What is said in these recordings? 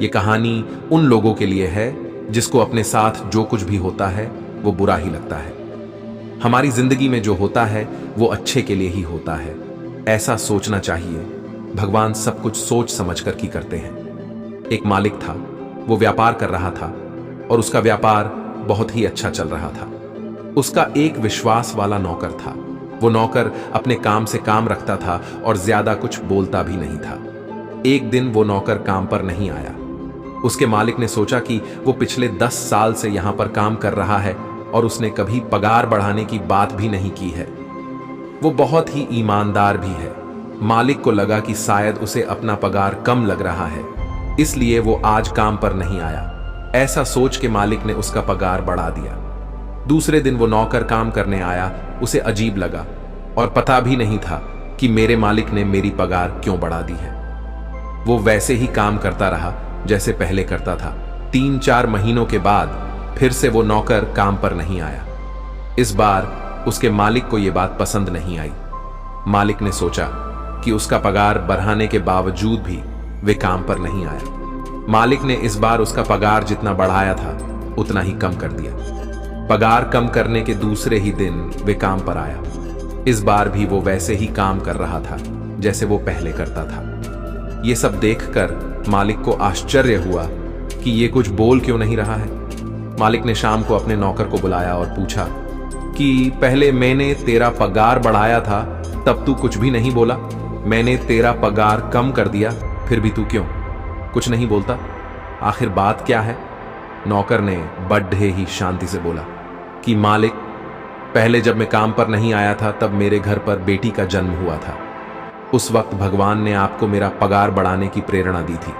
ये कहानी उन लोगों के लिए है जिसको अपने साथ जो कुछ भी होता है वो बुरा ही लगता है। हमारी जिंदगी में जो होता है वो अच्छे के लिए ही होता है, ऐसा सोचना चाहिए। भगवान सब कुछ सोच समझ कर की करते हैं। एक मालिक था, वो व्यापार कर रहा था और उसका व्यापार बहुत ही अच्छा चल रहा था। उसका एक विश्वास वाला नौकर था। वो नौकर अपने काम से काम रखता था और ज्यादा कुछ बोलता भी नहीं था। एक दिन वो नौकर काम पर नहीं आया। उसके मालिक ने सोचा कि वो पिछले 10 साल से यहां पर काम कर रहा है और उसने कभी पगार बढ़ाने की बात भी नहीं की है। वो बहुत ही ईमानदार भी है। मालिक को लगा कि शायद उसे अपना पगार कम लग रहा है, इसलिए वो आज काम पर नहीं आया। ऐसा सोच के मालिक ने उसका पगार बढ़ा दिया। दूसरे दिन वो नौकर काम करने आया। उसे अजीब लगा और पता भी नहीं था कि मेरे मालिक ने मेरी पगार क्यों बढ़ा दी है। वो वैसे ही काम करता रहा जैसे पहले करता था। 3-4 महीनों के बाद फिर से वो नौकर काम पर नहीं आया। इस बार उसके मालिक को यह बात पसंद नहीं आई। मालिक ने सोचा कि उसका पगार बढ़ाने के बावजूद भी वे काम पर नहीं आया। मालिक ने इस बार उसका पगार जितना बढ़ाया था उतना ही कम कर दिया। पगार कम करने के दूसरे ही दिन वे काम पर आया। इस बार भी वो वैसे ही काम कर रहा था जैसे वो पहले करता था। ये सब देखकर मालिक को आश्चर्य हुआ कि ये कुछ बोल क्यों नहीं रहा है। मालिक ने शाम को अपने नौकर को बुलाया और पूछा कि पहले मैंने तेरा पगार बढ़ाया था तब तू कुछ भी नहीं बोला, मैंने तेरा पगार कम कर दिया फिर भी तू क्यों कुछ नहीं बोलता, आखिर बात क्या है? नौकर ने बड़े ही शांति से बोला कि मालिक, पहले जब मैं काम पर नहीं आया था तब मेरे घर पर बेटी का जन्म हुआ था। उस वक्त भगवान ने आपको मेरा पगार बढ़ाने की प्रेरणा दी थी,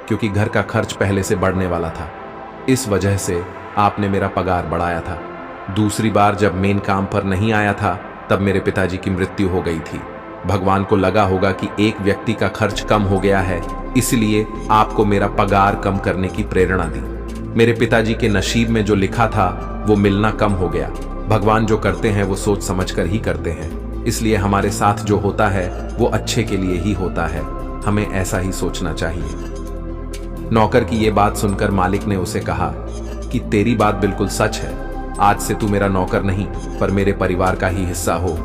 क्योंकि घर का खर्च पहले से बढ़ने वाला था। इस वजह से आपने मेरा पगार बढ़ाया था। दूसरी बार जब मैं काम पर नहीं आया था तब मेरे पिताजी की मृत्यु हो गई थी। भगवान को लगा होगा कि एक व्यक्ति का खर्च कम हो गया है, इसलिए आपको मेरा पगार कम करने की प्रेरणा दी। मेरे पिताजी के नसीब में जो लिखा था वो मिलना कम हो गया। भगवान जो करते हैं वो सोच समझकर ही करते हैं, इसलिए हमारे साथ जो होता है वो अच्छे के लिए ही होता है। हमें ऐसा ही सोचना चाहिए। नौकर की ये बात सुनकर मालिक ने उसे कहा कि तेरी बात बिल्कुल सच है, आज से तू मेरा नौकर नहीं पर मेरे परिवार का ही हिस्सा हो।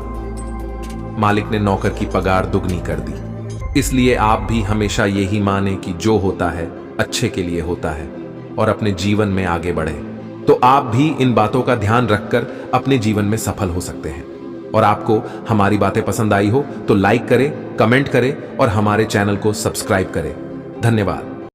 मालिक ने नौकर की पगार दुगनी कर दी। इसलिए आप भी हमेशा यही माने कि जो होता है अच्छे के लिए होता है और अपने जीवन में आगे बढ़े, तो आप भी इन बातों का ध्यान रखकर अपने जीवन में सफल हो सकते हैं। और आपको हमारी बातें पसंद आई हो तो लाइक करें, कमेंट करें और हमारे चैनल को सब्सक्राइब करें। धन्यवाद।